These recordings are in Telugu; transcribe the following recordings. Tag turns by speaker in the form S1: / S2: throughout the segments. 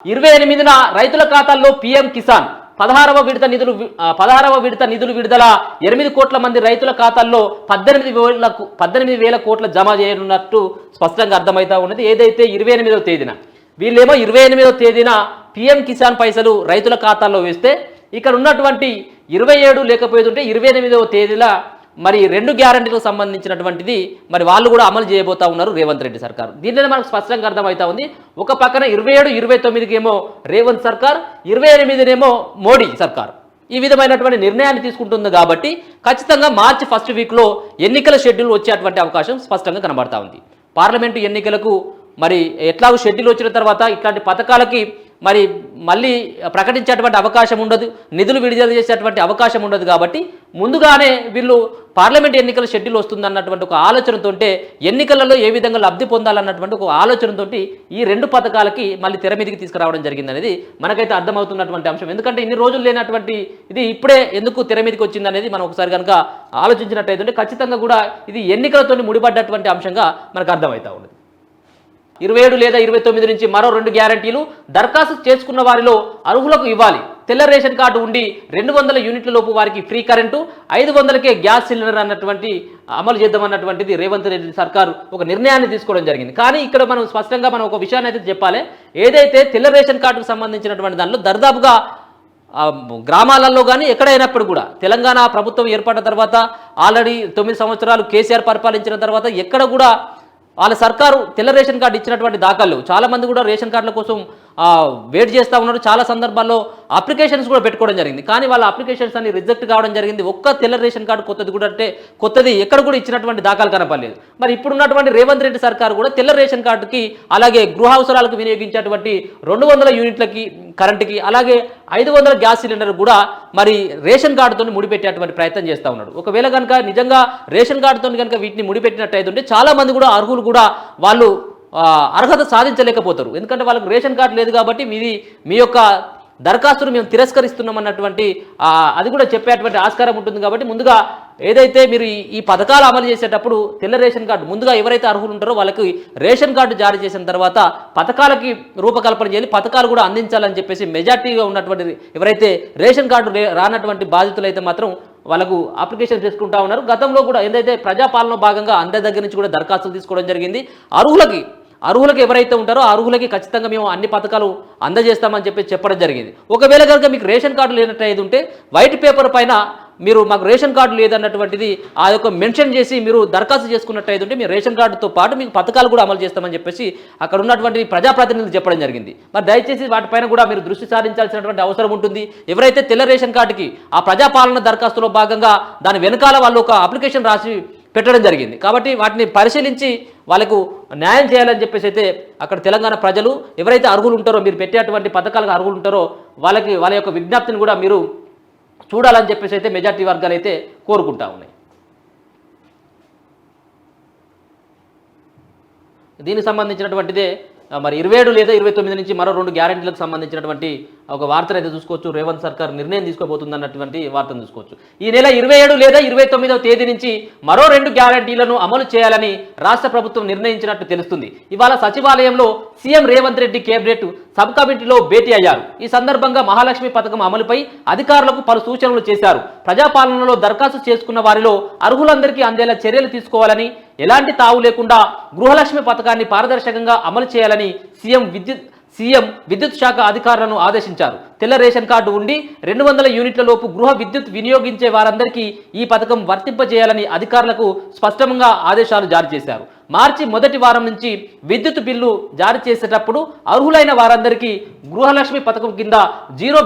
S1: 28న రైతుల ఖాతాల్లో పీఎం కిసాన్ 16వ విడత నిధులు విడుదల 8 కోట్ల మంది రైతుల ఖాతాల్లో 18,000 కోట్ల జమ చేయనున్నట్టు స్పష్టంగా అర్థమవుతా ఉన్నది. ఏదైతే 28వ తేదీన వీళ్ళేమో 28వ తేదీన పీఎం కిసాన్ పైసలు రైతుల ఖాతాల్లో వేస్తే ఇక్కడ ఉన్నటువంటి 27 లేకపోతుంటే 28వ తేదీల మరి 2 గ్యారెంటీలకు సంబంధించినటువంటిది మరి వాళ్ళు కూడా అమలు చేయబోతా ఉన్నారు రేవంత్ రెడ్డి సర్కార్. దీనిలో మనకు స్పష్టంగా అర్థమవుతా ఉంది. ఒక పక్కన 27, 29కేమో రేవంత్ సర్కార్, 28నేమో మోడీ సర్కార్ ఈ విధమైనటువంటి నిర్ణయాన్ని తీసుకుంటుంది. కాబట్టి ఖచ్చితంగా మార్చి ఫస్ట్ వీక్లో ఎన్నికల షెడ్యూల్ వచ్చేటువంటి అవకాశం స్పష్టంగా కనబడతా ఉంది. పార్లమెంటు ఎన్నికలకు మరి ఎట్లాగో షెడ్యూల్ వచ్చిన తర్వాత ఇట్లాంటి పథకాలకి మరి మళ్ళీ ప్రకటించేటువంటి అవకాశం ఉండదు, నిధులు విడుదల చేసేటువంటి అవకాశం ఉండదు. కాబట్టి ముందుగానే వీళ్ళు పార్లమెంట్ ఎన్నికల షెడ్యూల్ వస్తుందన్నటువంటి ఒక ఆలోచనతోటే ఎన్నికలలో ఏ విధంగా లబ్ధి పొందాలన్నటువంటి ఒక ఆలోచనతో ఈ 2 పథకాలకి మళ్ళీ తెర మీదకి తీసుకురావడం జరిగింది అనేది మనకైతే అర్థమవుతున్నటువంటి అంశం. ఎందుకంటే ఇన్ని రోజులు లేనటువంటి ఇది ఇప్పుడే ఎందుకు తెర మీదకి వచ్చింది అనేది మనం ఒకసారి కనుక ఆలోచించినట్టయితే ఖచ్చితంగా కూడా ఇది ఎన్నికలతో ముడిపడ్డటువంటి అంశంగా మనకు అర్థమవుతా ఉన్నది. 27 లేదా 29 నుంచి మరో 2 గ్యారంటీలు దరఖాస్తు చేసుకున్న వారిలో అర్హులకు ఇవ్వాలి. తెల్ల రేషన్ కార్డు ఉండి 200 యూనిట్ల లోపు వారికి ఫ్రీ కరెంటు, 500కే గ్యాస్ సిలిండర్ అన్నటువంటి అమలు చేద్దామన్నటువంటిది రేవంత్ రెడ్డి సర్కారు ఒక నిర్ణయాన్ని తీసుకోవడం జరిగింది. కానీ ఇక్కడ మనం స్పష్టంగా ఒక విషయాన్ని అయితే చెప్పాలి. ఏదైతే తెల్ల రేషన్ కార్డుకు సంబంధించినటువంటి దానిలో దర్దాపుగా గ్రామాలలో కానీ ఎక్కడైనప్పుడు కూడా తెలంగాణ ప్రభుత్వం ఏర్పడిన తర్వాత ఆల్రెడీ 9 సంవత్సరాలు కేసీఆర్ పరిపాలించిన తర్వాత ఎక్కడ కూడా వాళ్ళ సర్కారు తెల్ల రేషన్ కార్డు ఇచ్చినటువంటి దాఖలు చాలామంది కూడా రేషన్ కార్డుల కోసం వెయిట్ చేస్తూ ఉన్నారు. చాలా సందర్భాల్లో అప్లికేషన్స్ కూడా పెట్టుకోవడం జరిగింది. కానీ వాళ్ళ అప్లికేషన్స్ అన్ని రిజెక్ట్ కావడం జరిగింది. ఒక్క తెల్ల రేషన్ కార్డు కొత్తది కూడా అంటే కొత్తది ఎక్కడ కూడా ఇచ్చినటువంటి దాఖలు కనపడలేదు. మరి ఇప్పుడున్నటువంటి రేవంత్ రెడ్డి సర్కారు కూడా తెల్ల రేషన్ కార్డుకి అలాగే గృహ అవసరాలకు వినియోగించేటువంటి 200 యూనిట్లకి కరెంటుకి అలాగే 500 గ్యాస్ సిలిండర్ కూడా మరి రేషన్ కార్డుతో ముడిపెట్టేటువంటి ప్రయత్నం చేస్తూ ఉన్నాడు. ఒకవేళ కనుక నిజంగా రేషన్ కార్డుతో కనుక వీటిని ముడిపెట్టినట్టయితే చాలామంది కూడా అర్హులు కూడా వాళ్ళు అర్హత సాధించలేకపోతారు. ఎందుకంటే వాళ్ళకి రేషన్ కార్డు లేదు కాబట్టి మీ యొక్క దరఖాస్తును మేము తిరస్కరిస్తున్నాం అన్నటువంటి అది కూడా చెప్పేటువంటి ఆస్కారం ఉంటుంది. కాబట్టి ముందుగా ఏదైతే మీరు ఈ పథకాలు అమలు చేసేటప్పుడు తెల్ల రేషన్ కార్డు ముందుగా ఎవరైతే అర్హులు ఉంటారో వాళ్ళకి రేషన్ కార్డు జారీ చేసిన తర్వాత పథకాలకి రూపకల్పన చేయాలి, పథకాలు కూడా అందించాలని చెప్పేసి మెజార్టీగా ఉన్నటువంటి ఎవరైతే రేషన్ కార్డు రానటువంటి బాధితులు అయితే మాత్రం వాళ్ళకు అప్లికేషన్ చేసుకుంటా ఉన్నారు. గతంలో కూడా ఏదైతే ప్రజాపాలన భాగంగా అందరి దగ్గర నుంచి కూడా దరఖాస్తులు తీసుకోవడం జరిగింది. అర్హులకి ఎవరైతే ఉంటారో అర్హులకి ఖచ్చితంగా మేము అన్ని పథకాలు అందజేస్తామని చెప్పడం జరిగింది. ఒకవేళ కనుక మీకు రేషన్ కార్డు లేనట్టయితే ఉంటే వైట్ పేపర్ పైన మీరు మాకు రేషన్ కార్డు లేదన్నటువంటిది ఆ యొక్క మెన్షన్ చేసి మీరు దరఖాస్తు చేసుకున్నట్టయితే ఉంటే మీరు రేషన్ కార్డుతో పాటు మీకు పథకాలు కూడా అమలు చేస్తామని చెప్పేసి అక్కడ ఉన్నటువంటి ప్రజాప్రతినిధులు చెప్పడం జరిగింది. మరి దయచేసి వాటిపైన కూడా మీరు దృష్టి సారించాల్సినటువంటి అవసరం ఉంటుంది. ఎవరైతే తెల్ల రేషన్ కార్డుకి ఆ ప్రజాపాలన దరఖాస్తులో భాగంగా దాని వెనకాల వాళ్ళు ఒక అప్లికేషన్ రాసి పెట్టడం జరిగింది. కాబట్టి వాటిని పరిశీలించి వాళ్ళకు న్యాయం చేయాలని చెప్పేసి అయితే అక్కడ తెలంగాణ ప్రజలు ఎవరైతే అర్హులు ఉంటారో మీరు పెట్టేటువంటి పథకాలకు అర్హులు ఉంటారో వాళ్ళ యొక్క విజ్ఞప్తిని కూడా మీరు చూడాలని చెప్పేసి అయితే మెజార్టీ వర్గాలు అయితే కోరుకుంటా ఉన్నాయి. దీనికి సంబంధించినటువంటిదే మరి 27 లేదా 29 నుంచి మరో 2 గ్యారెంటీలకు సంబంధించినటువంటి ఒక వార్తను అయితే చూసుకోవచ్చు. రేవంత్ సర్కార్ నిర్ణయం తీసుకోబోతుంది అన్నటువంటి వార్తను చూసుకోవచ్చు. ఈ నెల 27 లేదా 29వ తేదీ నుంచి మరో 2 గ్యారెంటీలను అమలు చేయాలని రాష్ట్ర ప్రభుత్వం నిర్ణయించినట్టు తెలుస్తుంది. ఇవాళ సచివాలయంలో CM Revanth Reddy cabinet sub కమిటీలో భేటీ అయ్యారు. ఈ సందర్భంగా మహాలక్ష్మి పథకం అమలుపై అధికారులకు పలు సూచనలు చేశారు. ప్రజాపాలనలో దరఖాస్తు చేసుకున్న వారిలో అర్హులందరికీ అందేలా చర్యలు తీసుకోవాలని, ఎలాంటి తావు లేకుండా గృహలక్ష్మి పథకాన్ని పారదర్శకంగా అమలు చేయాలని సీఎం విద్యుత్ శాఖ అధికారులను ఆదేశించారు. తెల్ల రేషన్ కార్డు ఉండి 200 యూనిట్ల లోపు గృహ విద్యుత్ వినియోగించే వారందరికీ ఈ పథకం వర్తింపజేయాలని అధికారులకు స్పష్టంగా ఆదేశాలు జారీ చేశారు. మార్చి మొదటి వారం నుంచి విద్యుత్ బిల్లు జారీ చేసేటప్పుడు అర్హులైన వారందరికీ గృహలక్ష్మి పథకం కింద జీరో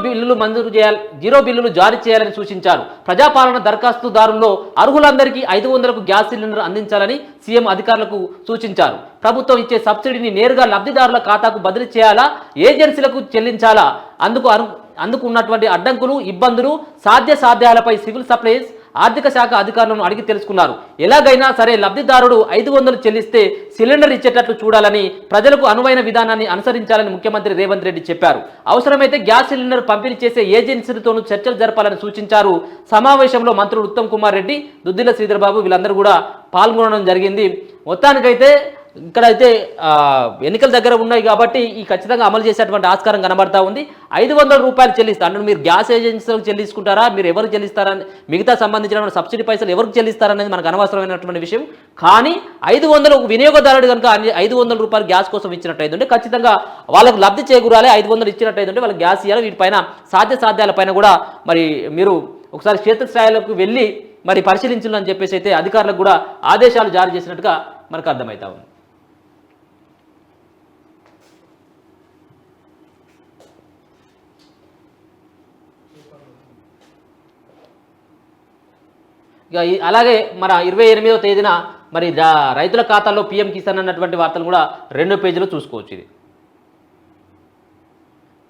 S1: బిల్లులు జారీ చేయాలని సూచించారు. ప్రజాపాలన దరఖాస్తుదారుల్లో అర్హులందరికీ 500కు గ్యాస్ సిలిండర్ అందించాలని సీఎం అధికారులకు సూచించారు. ప్రభుత్వం ఇచ్చే సబ్సిడీని నేరుగా లబ్ధిదారుల ఖాతాకు బదిలీ చేయాలా, ఏజెన్సీలకు చెల్లించాలా, అందుకు ఉన్నటువంటి అడ్డంకులు, ఇబ్బందులు, సాధ్యాలపై సివిల్ సప్లైస్ ఆర్థిక శాఖ అధికారులను అడిగి తెలుసుకున్నారు. ఎలాగైనా సరే లబ్ధిదారుడు 500 చెల్లిస్తే సిలిండర్ ఇచ్చేటట్లు చూడాలని, ప్రజలకు అనువైన విధానాన్ని అనుసరించాలని ముఖ్యమంత్రి రేవంత్ రెడ్డి చెప్పారు. అవసరమైతే గ్యాస్ సిలిండర్ పంపిణీ చేసే ఏజెన్సీలతోనూ చర్చలు జరపాలని సూచించారు. సమావేశంలో మంత్రులు ఉత్తమ్ కుమార్ రెడ్డి, దుద్దిల శ్రీధర్ బాబు వీళ్ళందరూ కూడా పాల్గొనడం జరిగింది. మొత్తానికైతే ఇక్కడైతే ఎన్నికల దగ్గర ఉన్నాయి కాబట్టి ఈ ఖచ్చితంగా అమలు చేసేటువంటి ఆస్కారం కనబడతా ఉంది. 500 రూపాయలు చెల్లిస్తారు అంటే మీరు గ్యాస్ ఏజెన్సీలకు చెల్లించుకుంటారా, మీరు ఎవరికి చెల్లిస్తారని, మిగతా సంబంధించిన సబ్సిడీ పైసలు ఎవరికి చెల్లిస్తారనేది మనకు అనవసరమైనటువంటి విషయం. కానీ 500 వినియోగదారుడు కనుక 500 రూపాయలు గ్యాస్ కోసం ఇచ్చినట్టయితే ఖచ్చితంగా వాళ్ళకు లబ్ధి చేకూరాలి. 500 ఇచ్చినట్టయితే వాళ్ళకి గ్యాస్ ఇవ్వాలి. వీటిపైన సాధ్యాసాధ్యాలపైన కూడా మరి మీరు ఒకసారి క్షేత్రస్థాయిలోకి వెళ్ళి మరి పరిశీలించాలని చెప్పేసి అయితే అధికారులకు కూడా ఆదేశాలు జారీ చేసినట్టుగా మనకు అర్థమవుతా ఉంది. ఇక అలాగే మన 28వ తేదీన మరి రైతుల ఖాతాల్లో పీఎం కిసాన్ అన్నటువంటి వార్తలు కూడా 2వ పేజీలో చూసుకోవచ్చు. ఇది